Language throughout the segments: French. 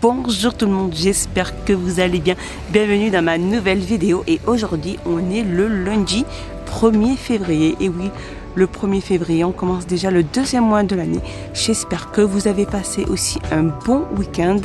Bonjour tout le monde, j'espère que vous allez bien. Bienvenue dans ma nouvelle vidéo et aujourd'hui on est le lundi 1er février. Et oui, le 1er février, on commence déjà le deuxième mois de l'année. J'espère que vous avez passé aussi un bon week-end.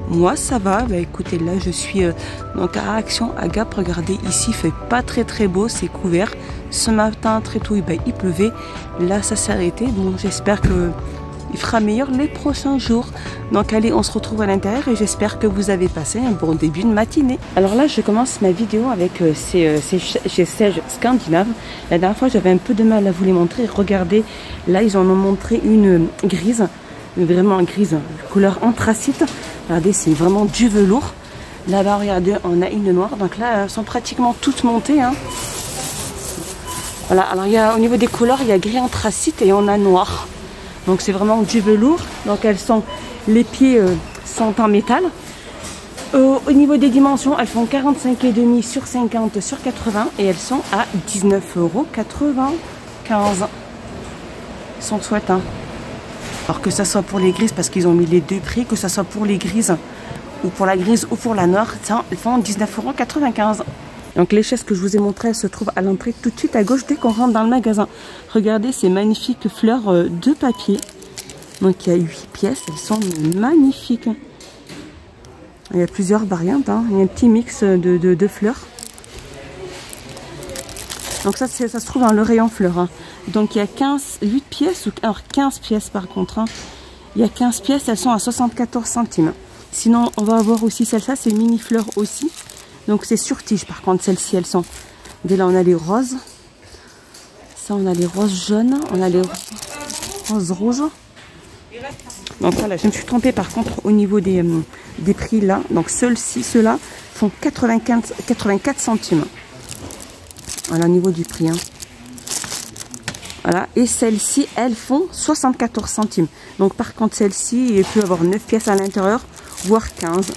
Moi ça va, bah écoutez, là je suis donc à Action, à Gap. Regardez, ici il fait pas très beau, c'est couvert. Ce matin très tôt il pleuvait, là ça s'est arrêté, donc j'espère que il fera meilleur les prochains jours. Donc allez, on se retrouve à l'intérieur et j'espère que vous avez passé un bon début de matinée. Alors là je commence ma vidéo avec ces sièges scandinaves. La dernière fois j'avais un peu de mal à vous les montrer. Regardez, là ils en ont montré une grise, vraiment grise, couleur anthracite. Regardez, c'est vraiment du velours. Là-bas, regardez, on a une noire. Donc là, elles sont pratiquement toutes montées, hein. Voilà, alors il y a, au niveau des couleurs, il y a gris anthracite et on a noir. Donc c'est vraiment du velours. Donc elles sont, les pieds sont en métal. Au niveau des dimensions, elles font 45,5 sur 50 sur 80 et elles sont à 19,95 €. Sont chouettes, hein. Alors que ça soit pour les grises, parce qu'ils ont mis les deux prix, que ça soit pour les grises ou pour la grise ou pour la noire, ça, elles font 19,95 €. Donc les chaises que je vous ai montrées, elles se trouvent à l'entrée tout de suite à gauche dès qu'on rentre dans le magasin. Regardez ces magnifiques fleurs de papier. Donc il y a 8 pièces, elles sont magnifiques. Il y a plusieurs variantes, hein. Il y a un petit mix de fleurs. Donc ça se trouve dans le rayon fleurs, hein. Donc il y a 8 pièces, alors 15 pièces par contre, hein. Il y a 15 pièces, elles sont à 74 centimes. Sinon on va avoir aussi celle-là, c'est mini fleurs aussi. Donc c'est sur tige par contre, celles-ci elles sont. Dès là on a les roses. Ça on a les roses jaunes, on a les roses rouges. Donc voilà, je me suis trompée par contre au niveau des prix là. Donc ceux-là font 84 centimes. Voilà au niveau du prix, hein. Voilà, et celles-ci, elles font 74 centimes. Donc par contre, celle-ci, il peut avoir 9 pièces à l'intérieur, voire 15.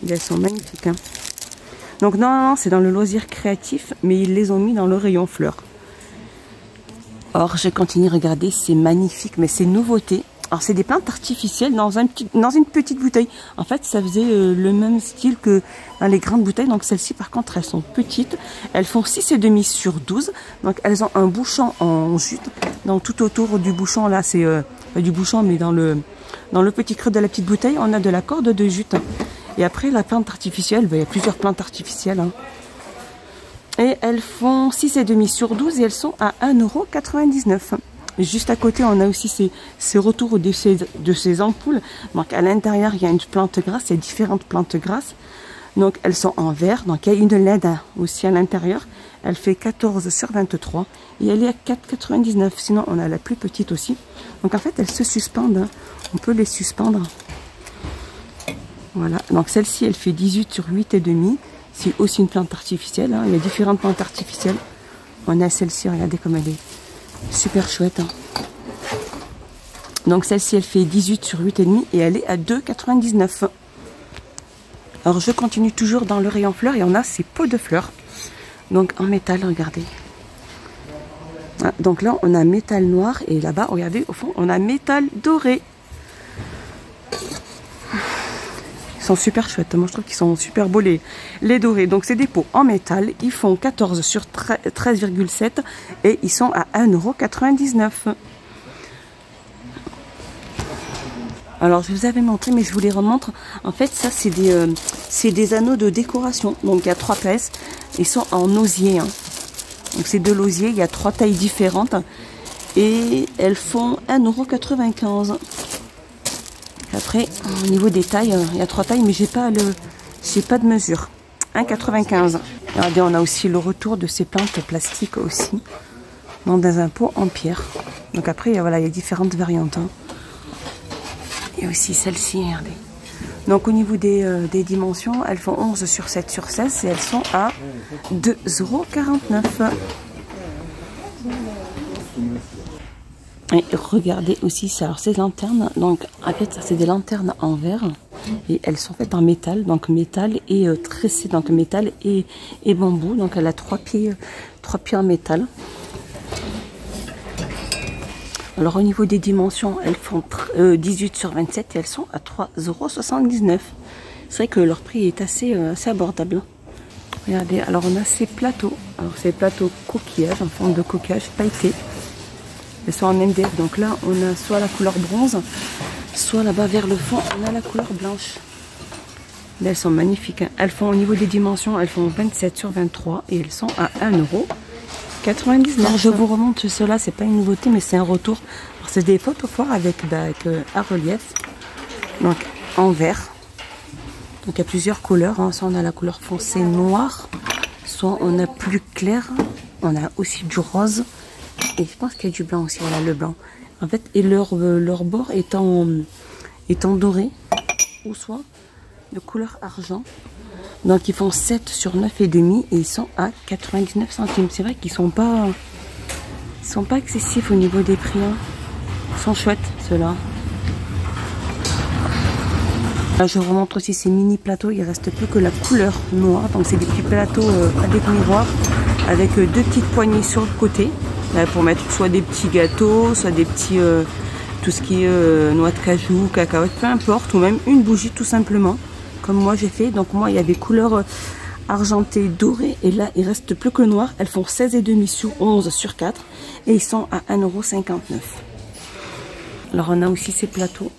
Et elles sont magnifiques, hein. Donc non, c'est dans le loisir créatif, mais ils les ont mis dans le rayon fleurs. Or, je continue, regardez, c'est magnifique, mais c'est nouveauté. Alors c'est des plantes artificielles dans une petite bouteille. En fait, ça faisait le même style que dans les grandes bouteilles. Donc celles-ci, par contre, elles sont petites. Elles font 6,5 sur 12. Donc elles ont un bouchon en jute. Donc tout autour du bouchon, là, c'est du bouchon, mais dans le petit creux de la petite bouteille, on a de la corde de jute. Et après, la plante artificielle, il y a plusieurs plantes artificielles, hein. Et elles font 6,5 sur 12 et elles sont à 1,99 €. Juste à côté, on a aussi ces retours de ces ampoules. Donc à l'intérieur, il y a une plante grasse, il y a différentes plantes grasses. Donc elles sont en verre. Donc il y a une LED aussi à l'intérieur. Elle fait 14 sur 23 et elle est à 4,99 €. Sinon, on a la plus petite aussi. Donc en fait, elles se suspendent, hein. On peut les suspendre. Voilà. Donc celle-ci, elle fait 18 sur 8,5. C'est aussi une plante artificielle, hein. Il y a différentes plantes artificielles. On a celle-ci, regardez comme elle est. Super chouette, hein. Donc celle-ci elle fait 18 sur 8,5 et elle est à 2,99 €. Alors je continue toujours dans le rayon fleurs et on a ces pots de fleurs. Donc en métal, regardez. Ah, donc là on a métal noir et là-bas, regardez, au fond on a métal doré. Ils sont super chouettes. Moi je trouve qu'ils sont super beaux les dorés. Donc c'est des pots en métal. Ils font 14 sur 13,7 et ils sont à 1,99 €. Alors je vous avais montré mais je vous les remontre. En fait ça c'est des anneaux de décoration. Donc il y a 3 pièces. Ils sont en osier, hein. Donc c'est de l'osier. Il y a 3 tailles différentes. Et elles font 1,95 €. Après, au niveau des tailles, il y a 3 tailles, mais j'ai pas de mesure. 1,95 €. Regardez, on a aussi le retour de ces plantes plastiques aussi, dans un pot en pierre. Donc après, voilà, il y a différentes variantes, hein. Et aussi celle-ci, regardez. Donc au niveau des dimensions, elles font 11 sur 7 sur 16 et elles sont à 2,49 €. Et regardez aussi ça, alors ces lanternes, donc en fait ça c'est des lanternes en verre et elles sont faites en métal, donc métal et tressé, donc métal et bambou, donc elle a 3 pieds en métal. Alors au niveau des dimensions, elles font 18 sur 27 et elles sont à 3,79 €. C'est vrai que leur prix est assez abordable. Regardez, alors on a ces plateaux. Alors ces plateaux coquillages, en forme de coquillage pailleté. Elles sont en MDF, donc là on a soit la couleur bronze, soit là-bas vers le fond, on a la couleur blanche. Là, elles sont magnifiques, hein. Elles font au niveau des dimensions, elles font 27 sur 23 et elles sont à 1,99 €. Alors je vous remonte cela, c'est pas une nouveauté mais c'est un retour. C'est des photos forts avec un relief, donc en vert. Donc il y a plusieurs couleurs, hein. Soit on a la couleur foncée noire, soit on a plus clair, on a aussi du rose et je pense qu'il y a du blanc aussi, voilà le blanc. En fait, et leur bord étant doré ou soit de couleur argent. Donc ils font 7 sur 9,5 et ils sont à 99 centimes. C'est vrai qu'ils sont pas excessifs au niveau des prix, hein. Ils sont chouettes ceux-là. Là, je vous remontre aussi ces mini plateaux, il reste plus que la couleur noire. Donc c'est des petits plateaux avec miroir, avec deux petites poignées sur le côté, pour mettre soit des petits gâteaux, soit des petits tout ce qui est noix de cajou, cacahuètes, peu importe, ou même une bougie tout simplement, comme moi j'ai fait. Donc moi il y avait couleur argentée, dorée, et là il reste plus que le noir. Elles font 16,5 sur 11 sur 4 et ils sont à 1,59 €. Alors on a aussi ces plateaux.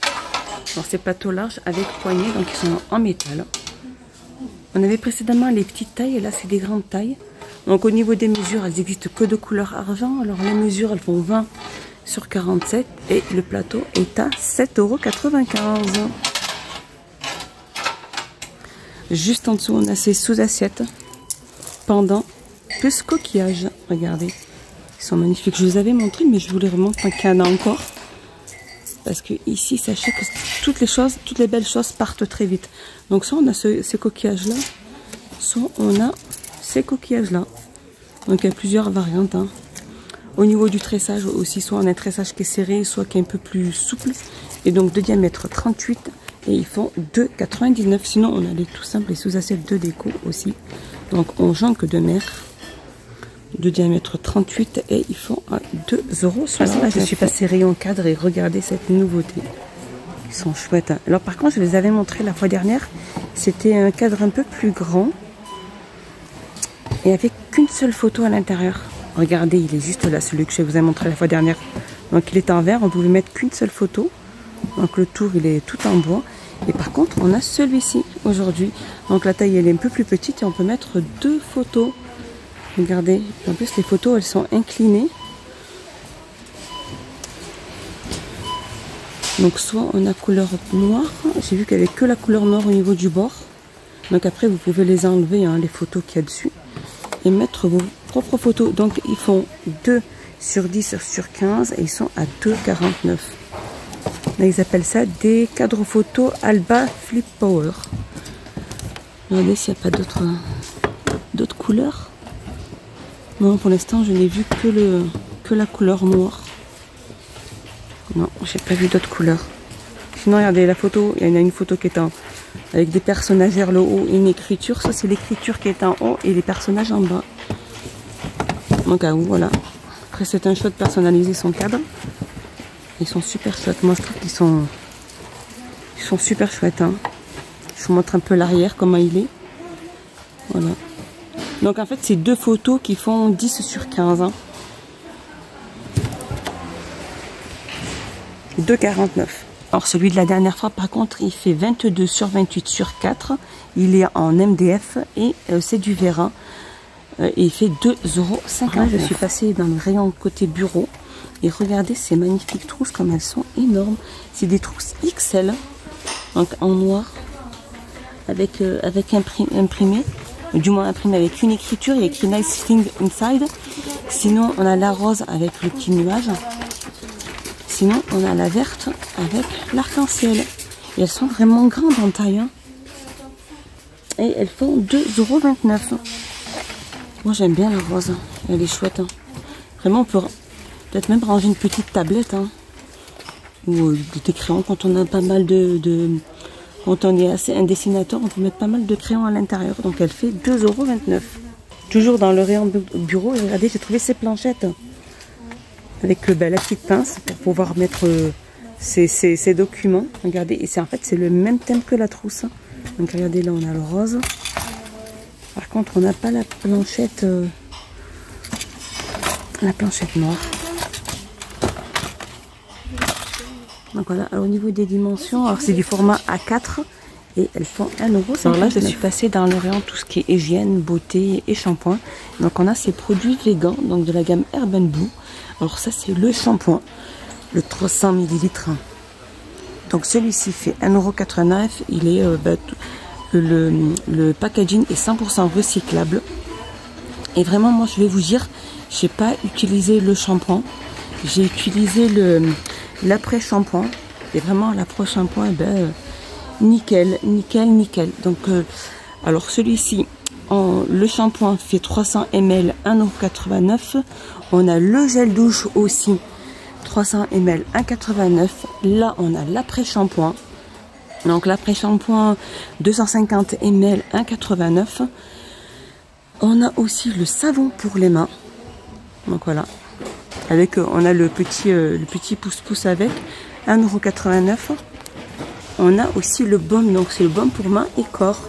Alors ces plateaux larges avec poignées, donc ils sont en métal. On avait précédemment les petites tailles et là c'est des grandes tailles. Donc au niveau des mesures, elles existent que de couleur argent. Alors les mesures, elles font 20 sur 47 et le plateau est à 7,95 €. Juste en dessous, on a ces sous-assiettes pendant plus coquillage. Regardez, ils sont magnifiques. Je vous avais montré, mais je vous les remontre tant qu'il y en a encore. Parce que ici, sachez que toutes les belles choses partent très vite. Donc soit on a ces coquillages-là, soit on a ces coquillages-là. Donc il y a plusieurs variantes, hein. Au niveau du tressage aussi, soit on a un tressage qui est serré, soit qui est un peu plus souple. Et donc de diamètre 38 et ils font 2,99 €. Sinon on a les tout simples, les sous-assiettes de déco aussi. Donc en jonque de mer. De diamètre 38 et ils font à 2,60 €. Là, je suis passée rayon cadre et regardez cette nouveauté. Ils sont chouettes, hein. Alors par contre, je les avais montrés la fois dernière. C'était un cadre un peu plus grand et avec qu'une seule photo à l'intérieur. Regardez, il est juste là, celui que je vous ai montré la fois dernière. Donc il est en verre, on pouvait mettre qu'une seule photo. Donc le tour, il est tout en bois. Et par contre, on a celui-ci aujourd'hui. Donc la taille, elle est un peu plus petite et on peut mettre 2 photos. Regardez, en plus les photos elles sont inclinées. Donc soit on a couleur noire, j'ai vu qu'il n'y avait que la couleur noire au niveau du bord. Donc après vous pouvez les enlever, hein, les photos qu'il y a dessus, et mettre vos propres photos. Donc ils font 2 sur 10 sur 15 et ils sont à 2,49 €. Là ils appellent ça des cadres photos Alba Flip Power. Regardez s'il n'y a pas d'autres couleurs. Non, pour l'instant, je n'ai vu que la couleur noire. Non, j'ai pas vu d'autres couleurs. Sinon, regardez la photo. Il y en a une photo qui est avec des personnages vers le haut et une écriture. Ça, c'est l'écriture qui est en haut et les personnages en bas. Donc, voilà. Après, c'est un choix de personnaliser son cadre. Ils sont super chouettes. Moi, je trouve qu'ils sont super chouettes, hein. Je vous montre un peu l'arrière, comment il est. Voilà. Donc en fait c'est 2 photos qui font 10 sur 15, hein. 2,49 €. Alors celui de la dernière fois par contre il fait 22 sur 28 sur 4. Il est en MDF et c'est du verre, et il fait 2,50 €. Je suis passée dans le rayon côté bureau et regardez ces magnifiques trousses comme elles sont énormes. C'est des trousses XL, donc en noir avec imprimé. Du moins imprimé avec une écriture, il y a écrit Nice Thing Inside. Sinon on a la rose avec le petit nuage. Sinon on a la verte avec l'arc-en-ciel. Et elles sont vraiment grandes en taille, hein. Et elles font 2,29 €. Moi j'aime bien la rose, elle est chouette, hein. Vraiment on peut peut-être même ranger une petite tablette, hein. Ou des crayons quand on a pas mal quand on est assez un dessinateur, on peut mettre pas mal de crayons à l'intérieur. Donc elle fait 2,29 €. Toujours dans le rayon bureau, regardez, j'ai trouvé ces planchettes. avec la petite pince pour pouvoir mettre ces documents. Regardez, et c'est en fait c'est le même thème que la trousse. Donc regardez, là on a le rose. Par contre on n'a pas la planchette noire. Donc voilà, alors, au niveau des dimensions, alors c'est du format A4 et elles font 1 €. Alors là je suis passée dans le rayon tout ce qui est hygiène, beauté et shampoing. Donc on a ces produits végan, donc de la gamme Urban Blue. Alors ça c'est le shampoing, le 300 ml. Donc celui-ci fait 1,89 €. Il est le packaging est 100% recyclable. Et vraiment moi je vais vous dire, j'ai pas utilisé le shampoing, j'ai utilisé l'après-shampoing. Et vraiment l'après-shampoing, nickel. Donc alors celui-ci, le shampoing fait 300 ml, 1,89 €. On a le gel douche aussi, 300 ml, 1,89 €. Là on a l'après-shampoing. Donc l'après-shampoing 250 ml, 1,89 €. On a aussi le savon pour les mains. Donc voilà. Avec on a le petit pouce-pouce avec 1,89 €. On a aussi le baume, donc c'est le baume pour mains et corps.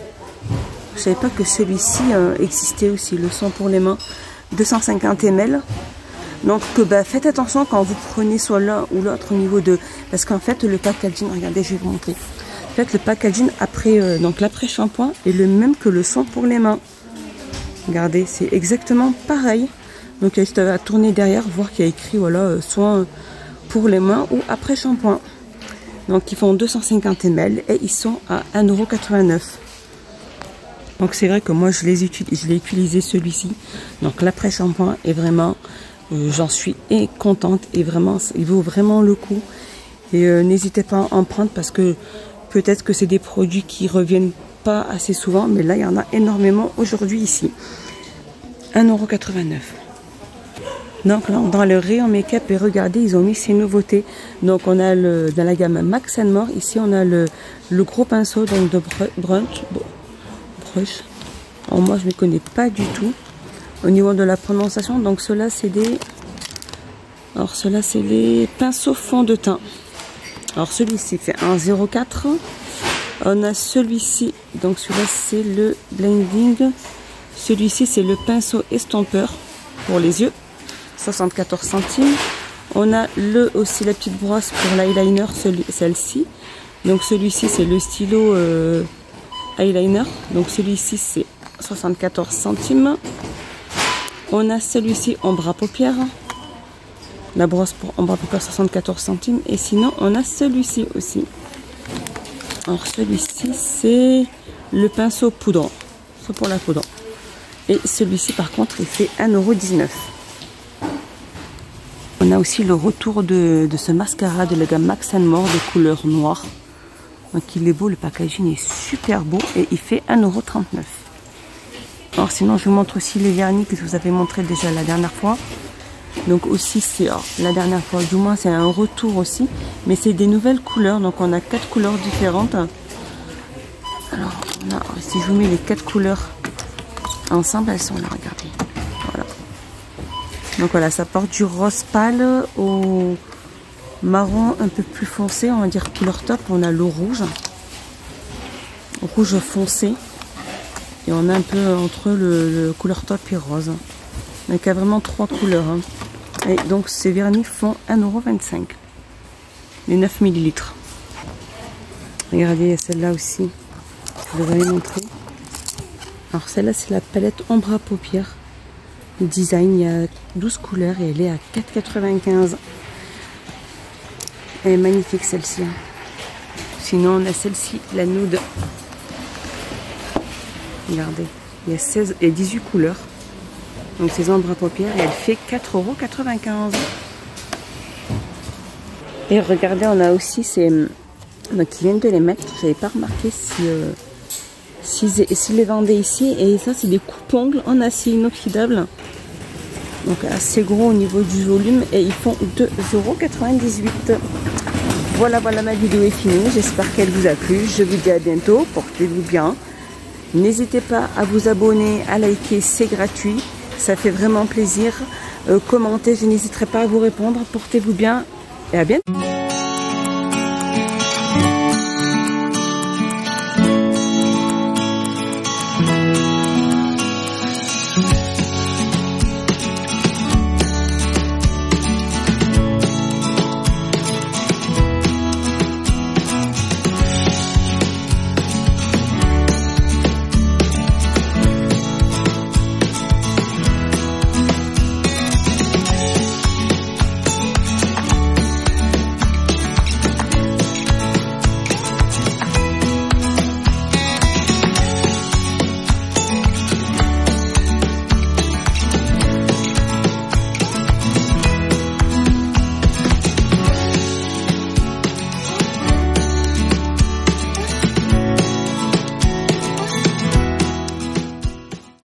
Je savais pas que celui-ci existait aussi, le soin pour les mains, 250 ml. Donc faites attention quand vous prenez soit l'un ou l'autre au niveau de... Parce qu'en fait le packaging, regardez, je vais vous montrer. En fait le packaging après, donc l'après-shampoing est le même que le soin pour les mains. Regardez, c'est exactement pareil. Donc il y à tourner derrière, voir qu'il y a écrit voilà, soin pour les mains ou après-shampoing. Donc ils font 250 ml et ils sont à 1,89 €. Donc c'est vrai que moi je l'ai utilisé celui-ci. Donc l'après-shampoing est vraiment, j'en suis contente et vraiment il vaut vraiment le coup. Et n'hésitez pas à en prendre parce que peut-être que c'est des produits qui reviennent pas assez souvent, mais là il y en a énormément aujourd'hui ici. 1,89 €. Donc là, dans le rayon make-up, et regardez, ils ont mis ces nouveautés. Donc on a dans la gamme Max & More, ici on a le gros pinceau donc de brush. Alors moi je ne les connais pas du tout au niveau de la prononciation. Donc ceux-là c'est les pinceaux fond de teint. Alors celui-ci fait 1,04 €. On a celui-ci, donc celui-là c'est le blending. Celui-ci c'est le pinceau estompeur pour les yeux, 74 centimes. On a aussi la petite brosse pour l'eyeliner, celle-ci. Donc celui-ci c'est le stylo eyeliner. Donc celui-ci c'est 74 centimes. On a celui-ci ombre à paupières. La brosse pour ombre à paupières, 74 centimes. Et sinon on a celui-ci aussi. Alors celui-ci c'est le pinceau poudre. C'est pour la poudre. Et celui-ci par contre il fait 1,19 €. On a aussi le retour de ce mascara de la gamme Max & More de couleur noire. Donc il est beau, le packaging est super beau et il fait 1,39 €. Alors sinon je vous montre aussi les vernis que je vous avais montré déjà la dernière fois. Donc aussi c'est la dernière fois, du moins c'est un retour aussi, mais c'est des nouvelles couleurs. Donc on a 4 couleurs différentes. Alors si je vous mets les 4 couleurs ensemble, elles sont là, regardez. Voilà. Donc voilà, ça porte du rose pâle au marron un peu plus foncé, on va dire couleur top. On a le rouge foncé, et on a un peu entre le couleur top et rose. Donc il y a vraiment 3 couleurs. Et donc ces vernis font 1,25 €. Les 9 ml. Regardez, il y a celle-là aussi. Je vais vous montrer. Alors celle-là c'est la palette ombre à paupières. Le design, il y a 12 couleurs et elle est à 4,95 €. Elle est magnifique celle-ci. Sinon on a celle-ci, la nude. Regardez, il y a 16 et 18 couleurs. Donc ces ombres à paupières et elle fait 4,95 €. Et regardez, on a aussi ces... Donc ils viennent de les mettre, je n'avais pas remarqué s'ils les vendaient ici. Et ça c'est des coupe-ongles en acier inoxydable. Donc assez gros au niveau du volume et ils font 2,98 €. Voilà, ma vidéo est finie. J'espère qu'elle vous a plu. Je vous dis à bientôt. Portez-vous bien. N'hésitez pas à vous abonner, à liker, c'est gratuit. Ça fait vraiment plaisir. commentez, je n'hésiterai pas à vous répondre. Portez-vous bien et à bientôt.